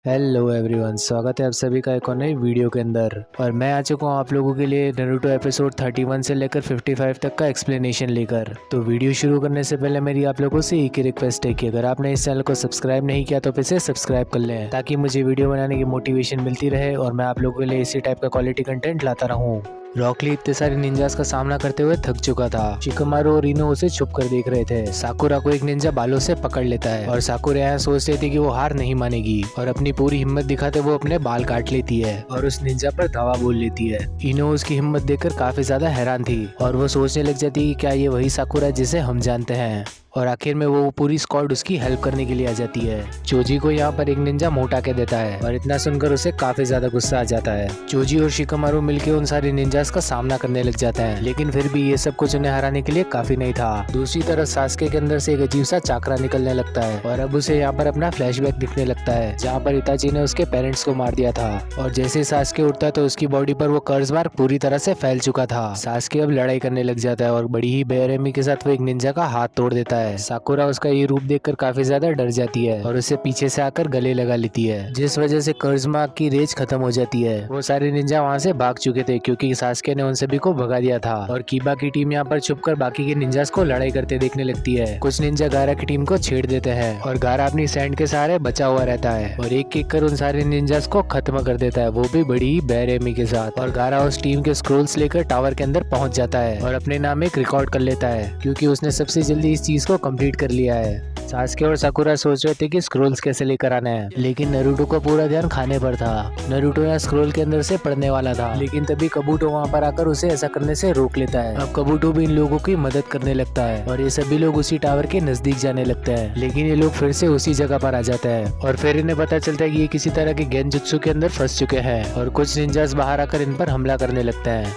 Hello everyone, स्वागत है आप सभी का एक और नई वीडियो के अंदर। और मैं आ चुका हूँ आप लोगों के लिए नारुतो एपिसोड 31 से लेकर 55 तक का एक्सप्लेनेशन लेकर। तो वीडियो शुरू करने से पहले मेरी आप लोगों से एक ही रिक्वेस्ट है कि अगर आपने इस चैनल को सब्सक्राइब नहीं किया तो इसे सब्सक्राइब कर लें, ताकि मुझे वीडियो बनाने की मोटिवेशन मिलती रहे और मैं आप लोगों के लिए इसी टाइप का क्वालिटी कंटेंट लाता रहूँ। रॉक ली इतने सारे निंजास का सामना करते हुए थक चुका था। शिकमारू और इनो उसे छुप कर देख रहे थे। साकुरा को एक निंजा बालों से पकड़ लेता है और साकुरा यहाँ सोच रही थी कि वो हार नहीं मानेगी और अपनी पूरी हिम्मत दिखाते वो अपने बाल काट लेती है और उस निंजा पर धावा बोल लेती है। इनो उसकी हिम्मत देखकर काफी ज्यादा हैरान थी और वो सोचने लग जाती है कि क्या ये वही साकुरा है जिसे हम जानते हैं। और आखिर में वो पूरी स्क्वाड उसकी हेल्प करने के लिए आ जाती है। चोजी को यहाँ पर एक निंजा मोटा के देता है और इतना सुनकर उसे काफी ज्यादा गुस्सा आ जाता है। चोजी और शिकमारू मिलकर उन सारे निंजास का सामना करने लग जाते हैं, लेकिन फिर भी ये सब कुछ उन्हें हराने के लिए काफी नहीं था। दूसरी तरफ सास्के के अंदर से एक अजीब सा चाकरा निकलने लगता है और अब उसे यहाँ पर अपना फ्लैशबैक दिखने लगता है, जहाँ पर इताची ने उसके पेरेंट्स को मार दिया था। और जैसे सास्के उठता तो उसकी बॉडी पर वो कर्ज मार्क पूरी तरह से फैल चुका था। सास्के अब लड़ाई करने लग जाता है और बड़ी ही बेरहमी के साथ वो एक निंजा का हाथ तोड़ देता है। साकुरा उसका ये रूप देखकर काफी ज्यादा डर जाती है और उसे पीछे से आकर गले लगा लेती है, जिस वजह से कर्जमा की रेज खत्म हो जाती है। वो सारे निंजा वहाँ से भाग चुके थे क्योंकि सास्के ने उन सभी को भगा दिया था और कीबा की टीम यहाँ पर छुपकर बाकी के निंजास को लड़ाई करते देखने लगती है। कुछ निंजा गारा की टीम को छेड़ देते हैं और गारा अपनी सैंड के सहारे बचा हुआ रहता है और एक एक कर उन सारे निंजास को खत्म कर देता है, वो भी बड़ी ही बेरहमी के साथ। और गारा उस टीम के स्क्रोल्स लेकर टावर के अंदर पहुंच जाता है और अपने नाम एक रिकॉर्ड कर लेता है क्योंकि उसने सबसे जल्दी इस चीज को कंप्लीट कर लिया है। सास्के और साकुरा सोच रहे थे कि स्क्रोल्स कैसे लेकर आना है, लेकिन नारुतो का पूरा ध्यान खाने पर था। नारुतो यहाँ स्क्रोल के अंदर से पढ़ने वाला था, लेकिन तभी कबूटो वहाँ पर आकर उसे ऐसा करने से रोक लेता है। अब कबूटो भी इन लोगों की मदद करने लगता है और ये सभी लोग उसी टावर के नजदीक जाने लगते हैं, लेकिन ये लोग फिर से उसी जगह पर आ जाते हैं और फिर इन्हें पता चलता है कि ये किसी तरह के गेंजुत्सु के अंदर फंस चुके हैं और कुछ निंजास बाहर आकर इन पर हमला करने लगते हैं।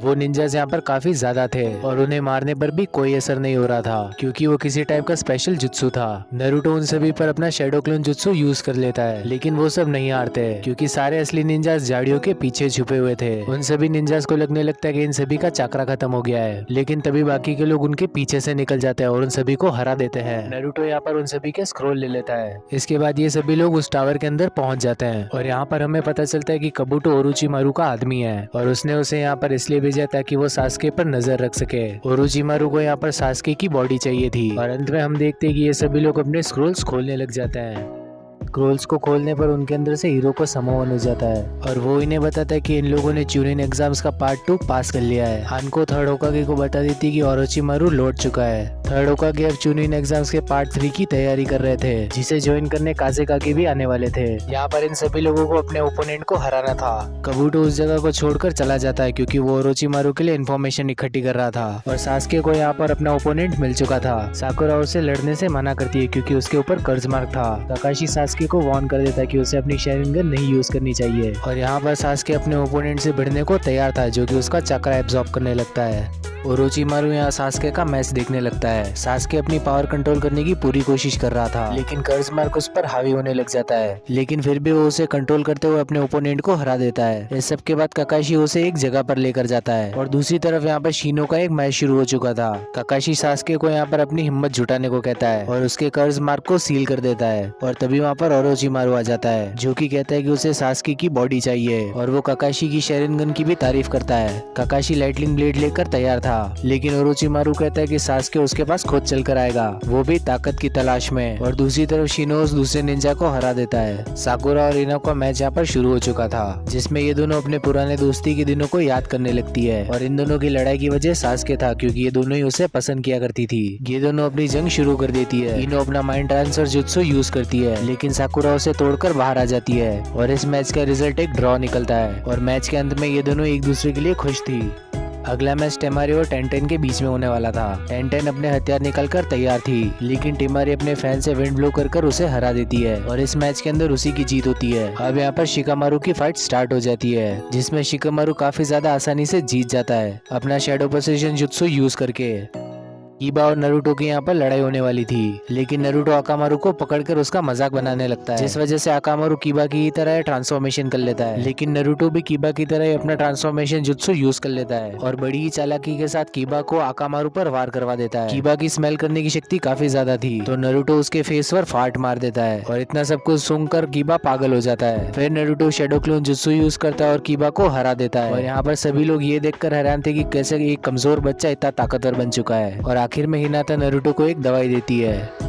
वो निंजास यहाँ पर काफी ज्यादा थे और उन्हें मारने पर भी कोई असर नहीं हो रहा था क्योंकि वो किसी टाइप का स्पेशल जुत्सु था। नारुतो उन सभी पर अपना शैडो क्लोन जुत्सु यूज कर लेता है, लेकिन वो सब नहीं हारते क्योंकि सारे असली निंजास झाड़ियों के पीछे छुपे हुए थे। उन सभी निंजास को लगने लगता है कि इन सभी का चक्रा खत्म हो गया है, लेकिन तभी बाकी के लोग उनके पीछे से निकल जाते हैं और उन सभी को हरा देते हैं। नारुतो यहाँ पर उन सभी के स्क्रोल ले लेता है। इसके बाद ये सभी लोग उस टावर के अंदर पहुंच जाते हैं और यहाँ पर हमें पता चलता है कि कबूटो ओरोचिमारू का आदमी है और उसने उसे यहाँ पर इसलिए भेजा ताकि वो सास्के पर नजर रख सके। ओरोचिमारू को यहाँ पर सास्के की बॉडी चाहिए थी और अंत में हम देखते हैं कि ये सभी लोग अपने स्क्रोल्स खोलने लग जाते हैं। स्क्रोल्स को खोलने पर उनके अंदर से हीरो को समोवन हो जाता है और वो इन्हें बताता है कि इन लोगों ने चूनिन एग्जाम्स का पार्ट 2 पास कर लिया है। हानको थर्ड होकागे को बता देती है कि ओरोचिमारू लौट चुका है। थर्ड होकागे अब चूनिन एग्जाम्स के पार्ट 3 की तैयारी कर रहे थे, जिसे ज्वाइन करने काजेकागे भी आने वाले थे। यहाँ पर इन सभी लोगों को अपने ओपोनेंट को हराना था। कबूटो उस जगह को छोड़कर चला जाता है क्योंकि वो ओरोचिमारू के लिए इन्फॉर्मेशन इकट्ठी कर रहा था और सास्के को यहाँ पर अपना ओपोनेंट मिल चुका था। साकुरा उसे लड़ने से मना करती है क्योंकि उसके ऊपर कर्ज मार्क था। काकाशी सास्के को वार्न कर देता है कि उसे अपनी शेयरिंग गन नहीं यूज करनी चाहिए और यहाँ पर सास्के अपने ओपोनेंट से भिड़ने को तैयार था, जो कि उसका चक्रा एब्जॉर्ब करने लगता है। ओरोचिमारू यहाँ सास्के का मैच देखने लगता है। सास्के अपनी पावर कंट्रोल करने की पूरी कोशिश कर रहा था, लेकिन कर्ज मार्क उस पर हावी होने लग जाता है, लेकिन फिर भी वो उसे कंट्रोल करते हुए अपने ओपोनेंट को हरा देता है। इस सब के बाद काकाशी उसे एक जगह पर लेकर जाता है और दूसरी तरफ यहाँ पर शीनो का एक मैच शुरू हो चुका था। काकाशी सास्के को यहाँ पर अपनी हिम्मत जुटाने को कहता है और उसके कर्ज मार्क को सील कर देता है और तभी वहाँ पर ओरोचिमारू आ जाता है, जो कि कहता है कि उसे सास्के की बॉडी चाहिए और वो काकाशी की शेरिन गन की भी तारीफ करता है। काकाशी लाइटनिंग ब्लेड लेकर तैयार था, लेकिन ओरोचिमारू कहता है कि सास्के उसके पास खुद चलकर आएगा, वो भी ताकत की तलाश में। और दूसरी तरफ शिनो उस दूसरे निंजा को हरा देता है। साकुरा और इनो का मैच यहाँ पर शुरू हो चुका था, जिसमें ये दोनों अपने पुराने दोस्ती के दिनों को याद करने लगती है और इन दोनों की लड़ाई की वजह सास्के था क्योंकि ये दोनों ही उसे पसंद किया करती थी। ये दोनों अपनी जंग शुरू कर देती है। इनो अपना माइंड ट्रांसफर जुत्सु यूज करती है, लेकिन साकुरा उसे तोड़कर बाहर आ जाती है और इस मैच का रिजल्ट एक ड्रॉ निकलता है और मैच के अंत में ये दोनों एक दूसरे के लिए खुश थी। अगला मैच टेमारी और टेंटेन के बीच में होने वाला था। टेंटेन अपने हथियार निकालकर तैयार थी, लेकिन टेमारी अपने फैन से विंड ब्लो कर उसे हरा देती है और इस मैच के अंदर उसी की जीत होती है। अब यहाँ पर शिकामारू की फाइट स्टार्ट हो जाती है, जिसमें शिकामारू काफी ज्यादा आसानी से जीत जाता है अपना शैडो पोजीशन जुत्सु यूज करके। कीबा और नारुतो की यहाँ पर लड़ाई होने वाली थी, लेकिन नारुतो आकामारू को पकड़कर उसका मजाक बनाने लगता है, जिस वजह से आकामारू कीबा की तरह ट्रांसफॉर्मेशन कर लेता है। लेकिन नारुतो भी कीबा की तरह अपना ट्रांसफॉर्मेशन जुत्सु यूज कर लेता है और बड़ी ही चालाकी के साथ कीबा को आकामारू पर वार करवा देता है। कीबा की स्मेल करने की शक्ति काफी ज्यादा थी, तो नारुतो उसके फेस पर फाट मार देता है और इतना सब कुछ सुनकर कीबा पागल हो जाता है। फिर Naruto shadow clone jutsu use करता है और कीबा को हरा देता है। और यहाँ पर सभी लोग ये देखकर हैरान थे कि कैसे एक कमजोर बच्चा इतना ताकतवर बन चुका है। और आखिर में हिनाता नारुतो को एक दवाई देती है।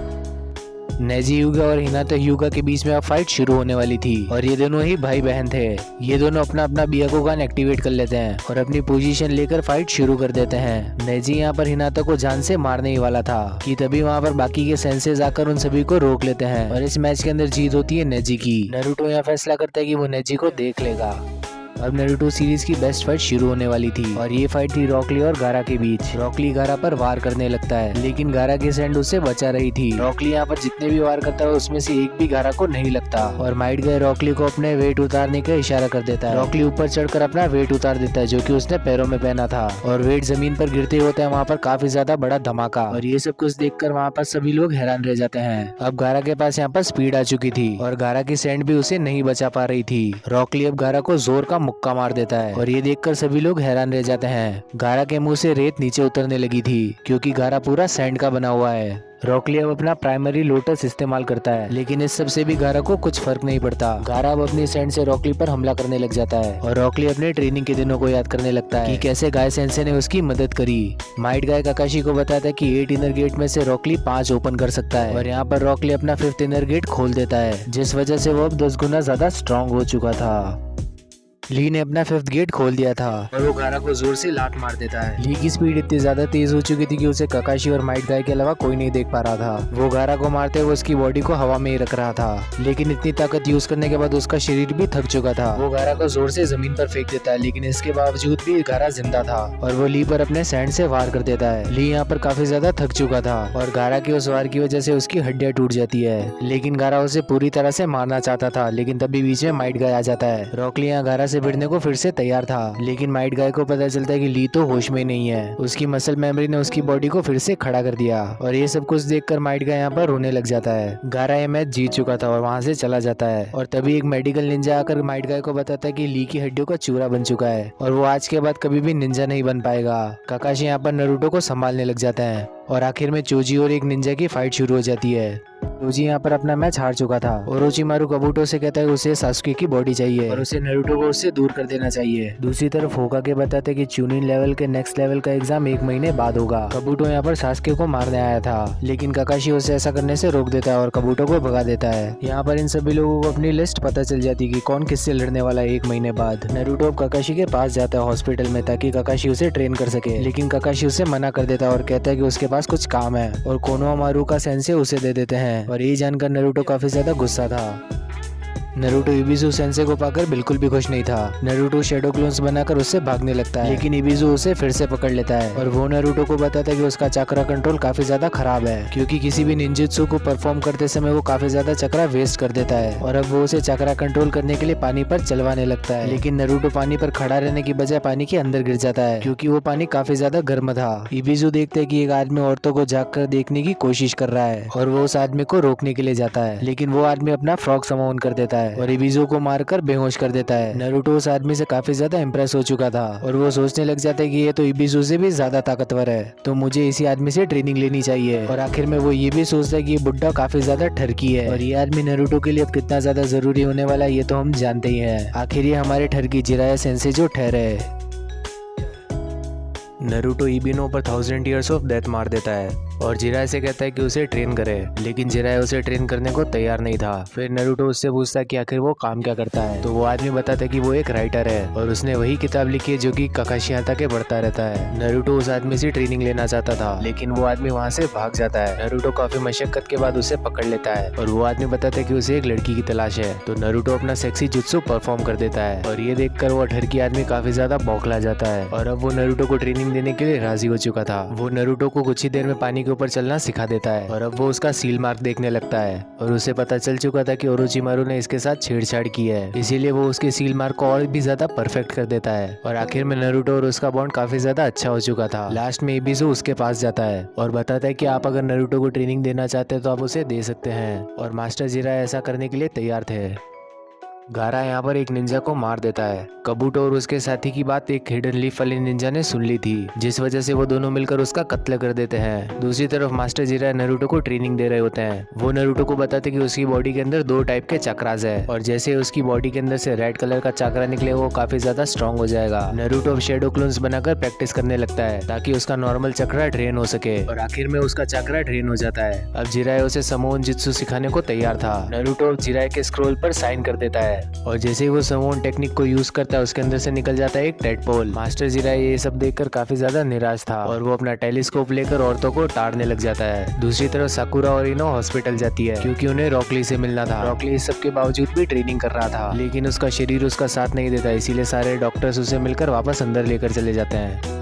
नेजी ह्यूगा और हिनाता ह्यूगा के बीच में अब फाइट शुरू होने वाली थी और ये दोनों ही भाई बहन थे। ये दोनों अपना अपना बियाकुगान एक्टिवेट कर लेते हैं और अपनी पोजीशन लेकर फाइट शुरू कर देते हैं। नेजी यहाँ पर हिनाता को जान से मारने ही वाला था कि तभी वहाँ पर बाकी के सेंसेस आकर उन सभी को रोक लेते हैं और इस मैच के अंदर जीत होती है नेजी की। नारुतो यहाँ फैसला करता है कि वो नेजी को देख लेगा। अब नारुतो सीरीज की बेस्ट फाइट शुरू होने वाली थी और ये फाइट थी रॉक ली और गारा के बीच। रॉक ली गारा पर वार करने लगता है, लेकिन गारा की सैंड उससे बचा रही थी। रॉक ली यहाँ पर जितने भी वार करता है उसमें से एक भी गारा को नहीं लगता और माइट गाय रॉक ली को अपने वेट उतारने का इशारा कर देता है। रॉक ली ऊपर चढ़कर अपना वेट उतार देता है जो कि उसने पैरों में पहना था और वेट जमीन पर गिरते होता है वहाँ पर काफी ज्यादा बड़ा धमाका। और ये सब कुछ देखकर वहाँ पर सभी लोग हैरान रह जाते हैं। अब गारा के पास यहाँ पर स्पीड आ चुकी थी और गारा की सैंड भी उसे नहीं बचा पा रही थी। रॉक ली अब गारा को जोर का मुक्का मार देता है और ये देखकर सभी लोग हैरान रह जाते हैं। गारा के मुंह से रेत नीचे उतरने लगी थी क्योंकि गारा पूरा सैंड का बना हुआ है। रॉक ली अब अपना प्राइमरी लोटस इस्तेमाल करता है, लेकिन इस सब से भी गारा को कुछ फर्क नहीं पड़ता। गारा अब अपनी सैंड से रॉक ली पर हमला करने लग जाता है और रॉक ली अपने ट्रेनिंग के दिनों को याद करने लगता है कि कैसे गाय सेंसे ने उसकी मदद करी। माइट गाय काकाशी को बताता है कि 8 इनर गेट में से रॉक ली 5 ओपन कर सकता है और यहाँ पर रॉक ली अपना 5th इनर गेट खोल देता है, जिस वजह से वो अब 10 गुना ज्यादा स्ट्रॉन्ग हो चुका था। ली ने अपना 5th गेट खोल दिया था और वो गारा को जोर से लात मार देता है। ली की स्पीड इतनी ज्यादा तेज हो चुकी थी कि उसे काकाशी और माइट गाय के अलावा कोई नहीं देख पा रहा था। वो गारा को मारते हुए उसकी बॉडी को हवा में ही रख रहा था, लेकिन इतनी ताकत यूज करने के बाद उसका शरीर भी थक चुका था। वो गारा को जोर से जमीन पर फेंक देता है, लेकिन इसके बावजूद भी गारा जिंदा था और वो ली पर अपने सैंड से वार कर देता है। ली यहाँ पर काफी ज्यादा थक चुका था और गारा के उस वार की वजह से उसकी हड्डियां टूट जाती है, लेकिन गारा उसे पूरी तरह से मारना चाहता था। लेकिन तभी बीच में माइट गाय आ जाता है। रॉक ली यहाँ गारा से भिड़ने को फिर से तैयार था, लेकिन माइट गाय को पता चलता है कि ली तो होश में नहीं है। उसकी मसल मेमोरी ने उसकी बॉडी को फिर से खड़ा कर दिया और ये सब कुछ देखकर माइट गाय यहाँ पर रोने लग जाता है। गारा ये मैच जीत चुका था और वहाँ से चला जाता है और तभी एक मेडिकल निंजा आकर माइट गाय को बताता है कि ली की हड्डियों का चूरा बन चुका है और वो आज के बाद कभी भी निंजा नहीं बन पाएगा। काकाशी यहाँ पर नारुतो को संभालने लग जाता है और आखिर में चोजी और एक निंजा की फाइट शुरू हो जाती है। चोजी यहाँ पर अपना मैच हार चुका था। ओरोचिमारू काबुटो से कहता है उसे सासुके की बॉडी चाहिए और उसे नारुतो को उससे दूर कर देना चाहिए। दूसरी तरफ होकागे बताते कि चूनिन लेवल के नेक्स्ट लेवल का एग्जाम 1 महीने बाद होगा। काबुटो यहाँ पर सासुके को मारने आया था, लेकिन काकाशी उसे ऐसा करने से रोक देता है और काबुटो को भगा देता है। यहाँ पर इन सभी लोगों को अपनी लिस्ट पता चल जाती है कि कौन किससे लड़ने वाला है 1 महीने बाद। नारुतो काकाशी के पास जाता है हॉस्पिटल में ताकि काकाशी उसे ट्रेन कर सके, लेकिन काकाशी उसे मना कर देता है और कहता है कि उसके पास कुछ काम है और कोनोहामारू का सेंसे उसे दे देते हैं। और ये जानकर नारुतो काफी ज्यादा गुस्सा था। नारुतो इबिजू सेंसे को पाकर बिल्कुल भी खुश नहीं था। नारुतो शैडो क्लोन्स बनाकर उससे भागने लगता है, लेकिन इबिजू उसे फिर से पकड़ लेता है और वो नारुतो को बताता है कि उसका चक्रा कंट्रोल काफी ज्यादा खराब है, क्योंकि किसी भी निंजुत्सु को परफॉर्म करते समय वो काफी ज्यादा चक्रा वेस्ट कर देता है और अब वो उसे चक्रा कंट्रोल करने के लिए पानी पर चलवाने लगता है। लेकिन नारुतो पानी पर खड़ा रहने की बजाय पानी के अंदर गिर जाता है, क्योंकि वो पानी काफी ज्यादा गर्म था। इबिजू देखते है कि एक आदमी औरतों को जाग कर देखने की कोशिश कर रहा है और वो उस आदमी को रोकने के लिए जाता है, लेकिन वो आदमी अपना फ्रॉग समाउन कर देता है और इबिजू को मारकर बेहोश कर देता है। नारुतो उस आदमी से काफी ज्यादा इम्प्रेस हो चुका था और वो सोचने लग जाता है कि ये तो इबिजू से भी ज्यादा ताकतवर है, तो मुझे इसी आदमी से ट्रेनिंग लेनी चाहिए। और आखिर में वो ये भी सोचता है कि ये बुड्ढा काफी ज्यादा ठरकी है और ये आदमी नारुतो के लिए अब कितना ज्यादा जरूरी होने वाला है ये तो हम जानते ही हैं। आखिर ये हमारे ठरकी जिराया सेंसे जो ठहरे है। नारुतो इबिनो पर 1000 ईयर्स ऑफ डेथ मार देता है और जिराय से कहता है कि उसे ट्रेन करे, लेकिन जिराय उसे ट्रेन करने को तैयार नहीं था। फिर नारुतो उससे पूछता है कि आखिर वो काम क्या करता है, तो वो आदमी बताता है कि वो एक राइटर है और उसने वही किताब लिखी है जो कि काकाशी आता के पढ़ता रहता है। नारुतो उस आदमी से ट्रेनिंग लेना चाहता था, लेकिन वो आदमी वहाँ से भाग जाता है। नारुतो काफी मशक्कत के बाद उसे पकड़ लेता है और वो आदमी बताता है कि उसे एक लड़की की तलाश है, तो नारुतो अपना सेक्सी जुत्सु परफॉर्म कर देता है और ये देखकर वो ठरकी आदमी काफी ज्यादा बौखला जाता है और अब वो नारुतो को ट्रेनिंग देने के लिए राजी हो चुका था। वो नारुतो को कुछ ही देर में पानी के के ऊपर चलना सिखा देता है और अब वो उसका सील मार्क देखने लगता है और उसे पता चल चुका था कि ओरोचिमारू ने इसके साथ छेड़छाड़ की है, इसीलिए वो उसके सील मार्क को और भी ज्यादा परफेक्ट कर देता है और आखिर में नारुतो और उसका बॉन्ड काफी ज्यादा अच्छा हो चुका था। लास्ट में एबिसु उसके पास जाता है और बताता है कि आप अगर नारुतो को ट्रेनिंग देना चाहते हैं तो आप उसे दे सकते हैं और मास्टर जिराया ऐसा करने के लिए तैयार थे। गारा यहाँ पर एक निंजा को मार देता है। कबूटो और उसके साथी की बात एक हिडन लीफ वाले निंजा ने सुन ली थी, जिस वजह से वो दोनों मिलकर उसका कत्ल कर देते हैं। दूसरी तरफ मास्टर जिराया नारुतो को ट्रेनिंग दे रहे होते हैं। वो नारुतो को बताते कि उसकी बॉडी के अंदर 2 टाइप के चक्रास है और जैसे उसकी बॉडी के अंदर से रेड कलर का चक्रा निकले वो काफी ज्यादा स्ट्रॉन्ग हो जाएगा। नारुतो अब शेडो क्लोन्स बनाकर प्रैक्टिस करने लगता है ताकि उसका नॉर्मल चक्रा ड्रेन हो सके और आखिर में उसका चक्रा ड्रेन हो जाता है। अब जिराया उसे समोन जित्सु सिखाने को तैयार था। नारुतो जिराया के स्क्रोल पर साइन कर देता है और जैसे ही वो समोन टेक्निक को यूज करता है उसके अंदर से निकल जाता है एक टेडपोल। मास्टर जिराया ये सब देखकर काफी ज्यादा निराश था और वो अपना टेलीस्कोप लेकर औरतों को ताड़ने लग जाता है। दूसरी तरफ साकुरा और इनो हॉस्पिटल जाती है क्योंकि उन्हें रॉकली से मिलना था। रॉकली इस सब के बावजूद भी ट्रेनिंग कर रहा था, लेकिन उसका शरीर उसका साथ नहीं देता, इसीलिए सारे डॉक्टर्स उसे मिलकर वापस अंदर लेकर चले जाते हैं।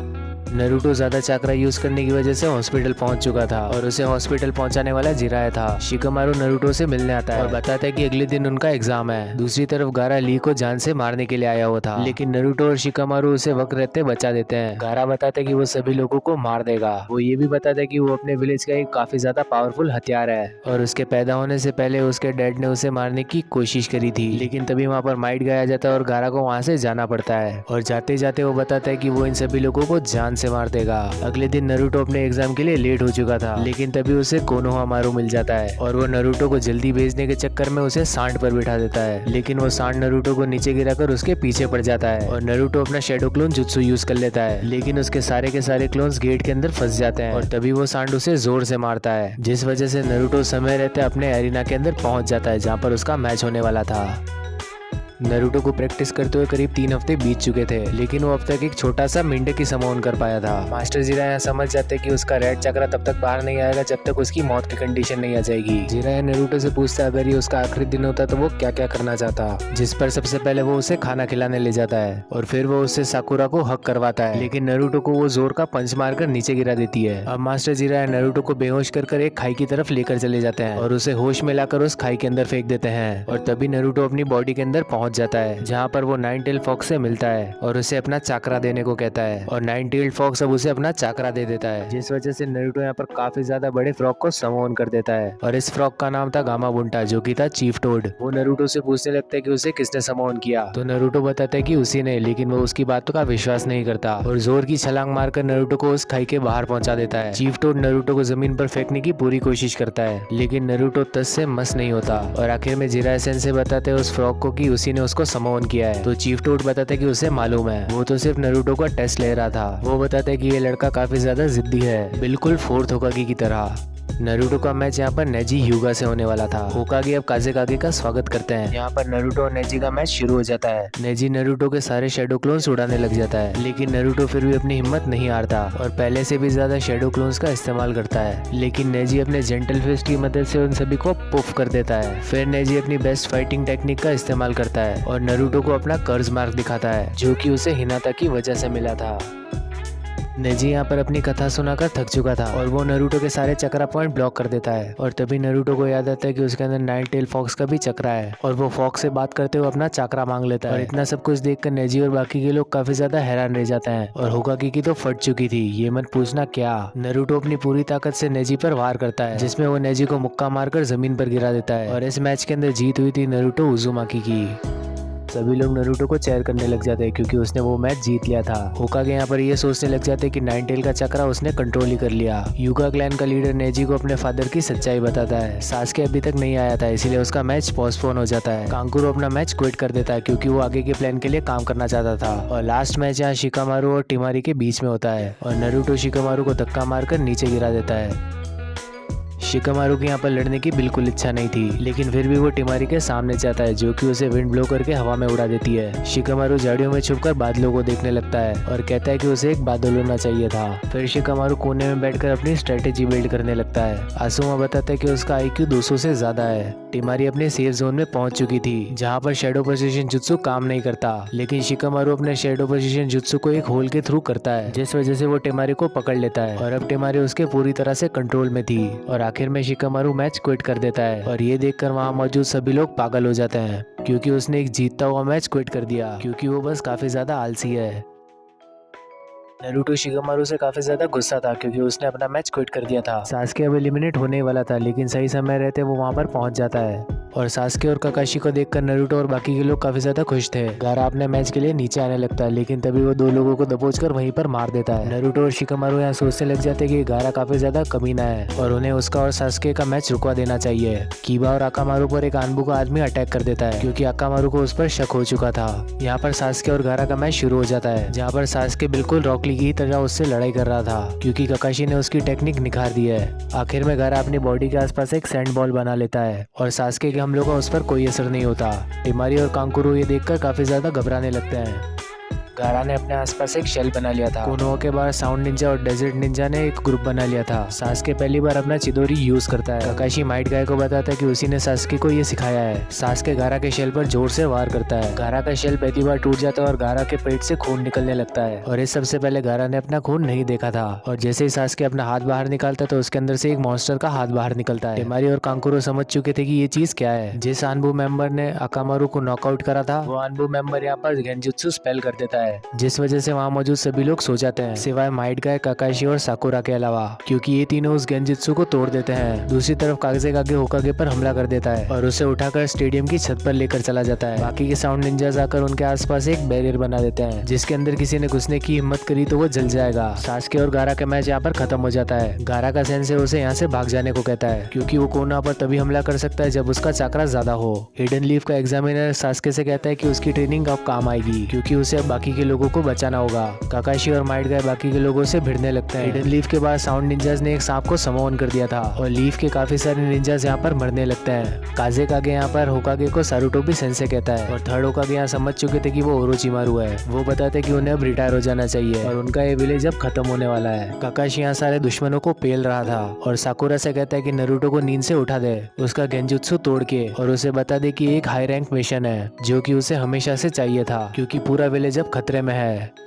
नारुतो ज्यादा चक्रा यूज करने की वजह से हॉस्पिटल पहुंच चुका था और उसे हॉस्पिटल पहुंचाने वाला जिराया था। शिकामारू नारुतो से मिलने आता है और बताता है कि अगले दिन उनका एग्जाम है। दूसरी तरफ गारा ली को जान से मारने के लिए आया हुआ था, लेकिन नारुतो और शिकामारू उसे वक्त रहते बचा देते हैं। गारा बताता है कि वो सभी लोगों को मार देगा। वो ये भी बताता है कि वो अपने विलेज का एक काफी ज्यादा पावरफुल हथियार है और उसके पैदा होने से पहले उसके डैड ने उसे मारने की कोशिश करी थी, लेकिन तभी वहाँ पर माइट गाया जाता है और गारा को वहाँ से जाना पड़ता है और जाते जाते वो बताता है कि वो इन सभी लोगों को जान से मार देगा। अगले दिन नारुतो अपने एग्जाम के लिए लेट हो चुका था, लेकिन तभी उसे कोनोहामारू मिल जाता है और वो नारुतो को जल्दी भेजने के चक्कर में उसे सांड पर बिठा देता है, लेकिन वो सांड नारुतो को नीचे गिराकर उसके पीछे पड़ जाता है और नारुतो अपना शेडो क्लोन जुत्सु यूज कर लेता है, लेकिन उसके सारे के सारे क्लोन्स गेट के अंदर फंस जाते हैं और तभी वो सांड उसे जोर से मारता है, जिस वजह से नारुतो समय रहते अपने एरिना के अंदर पहुंच जाता है जहाँ पर उसका मैच होने वाला था। नारुतो को प्रैक्टिस करते हुए करीब 3 हफ्ते बीत चुके थे, लेकिन वो अब तक एक छोटा सा मेंढक की समोन कर पाया था। मास्टर जिराया समझ जाते कि उसका रेड चक्रा तब तक बाहर नहीं आएगा जब तक उसकी मौत की कंडीशन नहीं आ जाएगी। जिराया नारुतो से पूछता अगर ये उसका आखिरी दिन होता तो वो क्या क्या करना चाहता, जिस पर सबसे पहले वो उसे खाना खिलाने ले जाता है और फिर वो उससे साकुरा को हक करवाता है, लेकिन नारुतो को वो जोर का पंच मारकर नीचे गिरा देती है। अब मास्टर जिराया नारुतो को बेहोश कर एक खाई की तरफ लेकर चले जाते हैं और उसे होश में लाकर उस खाई के अंदर फेंक देते हैं और तभी नारुतो अपनी बॉडी के अंदर पहुंच जाता है जहाँ पर वो नाइन टेल फॉक्स से मिलता है और उसे अपना चक्रा देने को कहता है और नाइन टेल फॉक्स अब उसे अपना चक्रा दे देता है, जिस वजह से नारुतो यहाँ पर काफी ज्यादा बड़े फ्रॉक को समोन कर देता है और इस फ्रॉक का नाम था गामाबुंटा, जो कि था चीफ टोड। वो नारुतो से पूछने लगता है कि उसे किसने समोन किया, तो नारुतो बताता है कि उसी ने, लेकिन वो उसकी बातों का विश्वास नहीं करता और जोर की छलांग मारकर नारुतो को उस खाई के बाहर पहुंचा देता है। चीफ टोड नारुतो को जमीन पर फेंकने की पूरी कोशिश करता है, लेकिन नारुतो तस से मस नहीं होता और आखिर में जिराया सेंसेई बताते हैं उस फ्रॉक को कि उसी ने उसको समोन किया है, तो चीफ टोड बताता है कि उसे मालूम है, वो तो सिर्फ नारुतो का टेस्ट ले रहा था। वो बताता है कि ये लड़का काफी ज्यादा जिद्दी है, बिल्कुल फोर्थ होकागे की तरह। नारुतो का मैच यहाँ पर नेजी ह्यूगा से होने वाला था। होकागे अब काज़ेकागे का स्वागत करते हैं। यहाँ पर नारुतो और नेजी का मैच शुरू हो जाता है। नेजी नारुतो के सारे शेडो क्लोन्स उड़ाने लग जाता है, लेकिन नारुतो फिर भी अपनी हिम्मत नहीं हारता और पहले से भी ज्यादा शेडो क्लोन्स का इस्तेमाल करता है, लेकिन नेजी अपने जेंटल फिस्ट की मदद से उन सभी को पुफ कर देता है। फिर नेजी अपनी बेस्ट फाइटिंग टेक्निक का इस्तेमाल करता है और नारुतो को अपना कर्ज मार्क दिखाता है, जो कि उसे हिनाता की वजह से मिला था। नेजी यहाँ पर अपनी कथा सुनाकर थक चुका था और वो नारुतो के सारे चक्रा पॉइंट ब्लॉक कर देता है और तभी नारुतो को याद आता है कि उसके अंदर नाइन टेल फॉक्स का भी चक्रा है और वो फॉक्स से बात करते हुए अपना चक्रा मांग लेता है। और इतना सब कुछ देखकर नेजी और बाकी के लोग काफी ज्यादा हैरान रह जाते हैं और होकागे की तो फट चुकी थी, ये मत पूछना क्या। नारुतो अपनी पूरी ताकत से नेजी पर वार करता है, जिसमें वो नेजी को मुक्का मारकर जमीन पर गिरा देता है और इस मैच के अंदर जीत हुई थी नारुतो उजुमाकी की। सभी लोग नारुतो को चेयर करने लग जाते हैं क्योंकि उसने वो मैच जीत लिया था। होकागे यहाँ पर ये सोचने लग जाते हैं कि नाइन टेल का चक्रा उसने कंट्रोल ही कर लिया। यूगा क्लैन का लीडर नेजी को अपने फादर की सच्चाई बताता है। सासके अभी तक नहीं आया था, इसीलिए उसका मैच पोस्टपोन हो जाता है। कांकुरो अपना मैच क्विट कर देता है क्योंकि वो आगे के प्लान के लिए काम करना चाहता था। और लास्ट मैच यहाँ शिकामारू और टिमारी के बीच में होता है और नारुतो शिकामारू को धक्का मारकर नीचे गिरा देता है। शिकामारू की यहाँ पर लड़ने की बिल्कुल इच्छा नहीं थी, लेकिन फिर भी वो टिमारी के सामने जाता है जो कि उसे विंड ब्लो करके हवा में उड़ा देती है। शिकामारू झाड़ियों में छुपकर बादलों को देखने लगता है और कहता है कि उसे एक बादल होना चाहिए था। फिर शिकामारू कोने में बैठकर अपनी स्ट्रेटेजी बिल्ड करने लगता है। आसुमा बताता है कि उसका आईक्यू 200 से ज्यादा है। टिमारी अपने सेफ जोन में पहुंच चुकी थी जहां पर शैडो पोजीशन जुत्सु काम नहीं करता, लेकिन शिकामारू अपने शैडो पोजीशन जुत्सु को एक होल के थ्रू करता है, जिस वजह से वो टिमारी को पकड़ लेता है और अब टिमारी उसके पूरी तरह से कंट्रोल में थी और आखिर में शिकामारू मैच क्विट कर देता है। और ये देखकर वहाँ मौजूद सभी लोग पागल हो जाते हैं क्योंकि उसने एक जीतता हुआ मैच क्विट कर दिया क्योंकि वो बस काफी ज्यादा आलसी है। नारुतो शिकामारू से काफी ज्यादा गुस्सा था क्योंकि उसने अपना मैच क्विट कर दिया था। सास्के अब एलिमिनेट होने वाला था, लेकिन सही समय रहते वो वहां पर पहुंच जाता है और सास्के और काकाशी को देखकर नारुतो और बाकी के लोग काफी ज्यादा खुश थे। गारा अपने मैच के लिए नीचे आने लगता है, लेकिन तभी वो दो लोगों को दबोचकर वहीं पर मार देता है। नारुतो और शिकामारू यहाँ सोचने लग जाते कि गारा काफी ज्यादा कमीना है और उन्हें उसका और सास्के का मैच रुकवा देना चाहिए। कीबा और अकामारू पर एक आनबू का आदमी अटैक कर देता है क्योंकि अकामारू को उस पर शक हो चुका था। यहाँ पर सास्के और गारा का मैच शुरू हो जाता है जहाँ पर सास्के बिल्कुल रॉकली की तरह उससे लड़ाई कर रहा था क्योंकि काकाशी ने उसकी टेक्निक निखार दी है। आखिर में गारा अपनी बॉडी के आसपास एक सैंड बॉल बना लेता है और सास्के के हमलों का उस पर कोई असर नहीं होता। टिमारी और कांकुरो ये देखकर काफी ज्यादा घबराने लगते हैं। गारा ने अपने आसपास एक शेल बना लिया था। कोनोहा के बाद साउंड निंजा और डेजर्ट निंजा ने एक ग्रुप बना लिया था। सास्के पहली बार अपना चिदोरी यूज करता है। काकाशी माइट गाय को बताता है कि उसी ने सास्के को ये सिखाया है। सास्के गारा के शेल पर जोर से वार करता है। गारा का शेल पहली बार टूट जाता है और गारा के पेट से खून निकलने लगता है और इस सबसे पहले गारा ने अपना खून नहीं देखा था और जैसे ही सास्के अपना हाथ बाहर निकालता तो उसके अंदर से एक मॉन्स्टर का हाथ बाहर निकलता है। टिमारी और कांकुरो समझ चुके थे कि ये चीज क्या है। जिस आनबू मेंबर ने अकामारू को नॉकआउट करा था वो आनबू मेंबर यहाँ पर गेंजुत्सु स्पेल कर देता है, जिस वजह से वहाँ मौजूद सभी लोग सो जाते हैं सिवाय माइट गाय, काकाशी और साकुरा के अलावा, क्योंकि ये तीनों उस गेंजुत्सु को तोड़ देते हैं। दूसरी तरफ कागेकागे होकागे पर हमला कर देता है और उसे उठाकर स्टेडियम की छत पर लेकर चला जाता है। बाकी के साउंड निंजास आकर उनके आसपास एक बैरियर बना देते हैं जिसके अंदर किसी ने घुसने की हिम्मत करी तो वो जल जाएगा। सास्के और गारा का मैच यहाँ पर खत्म हो जाता है। गारा का सेंसे उसे यहाँ से भाग जाने को कहता है क्योंकि वो कोना पर तभी हमला कर सकता है जब उसका चाकरा ज्यादा हो। हिडन लीफ का एग्जामिनर सास्के से कहता है कि उसकी ट्रेनिंग अब काम आएगी क्योंकि उसे अब बाकी के लोगों को बचाना होगा। काकाशी और माइट गाय बाकी के लोगों से भिड़ने लगते हैं। हिडन लीफ के बाद साउंड निंजास ने एक सांप को समोन कर दिया था और लीफ के काफी सारे निंजास यहाँ पर मरने लगते हैं। काजेकागे यहाँ पर होकागे को सारुतो भी सेंसे कहता है और थर्ड होकागे यहाँ समझ चुके थे कि वो ओरोचिमारू है। वो बताते कि उन्हें अब रिटायर हो जाना चाहिए और उनका ये विलेज अब खत्म होने वाला है। काकाशी यहाँ सारे दुश्मनों को पेल रहा था और साकुरा से कहता है कि नारुतो को नींद से उठा दे, उसका गेंजुत्सु तोड़ के, और उसे बता दे कि एक हाई रैंक मिशन है जो कि उसे हमेशा से चाहिए था क्योंकि पूरा विलेज अब खतरे में है।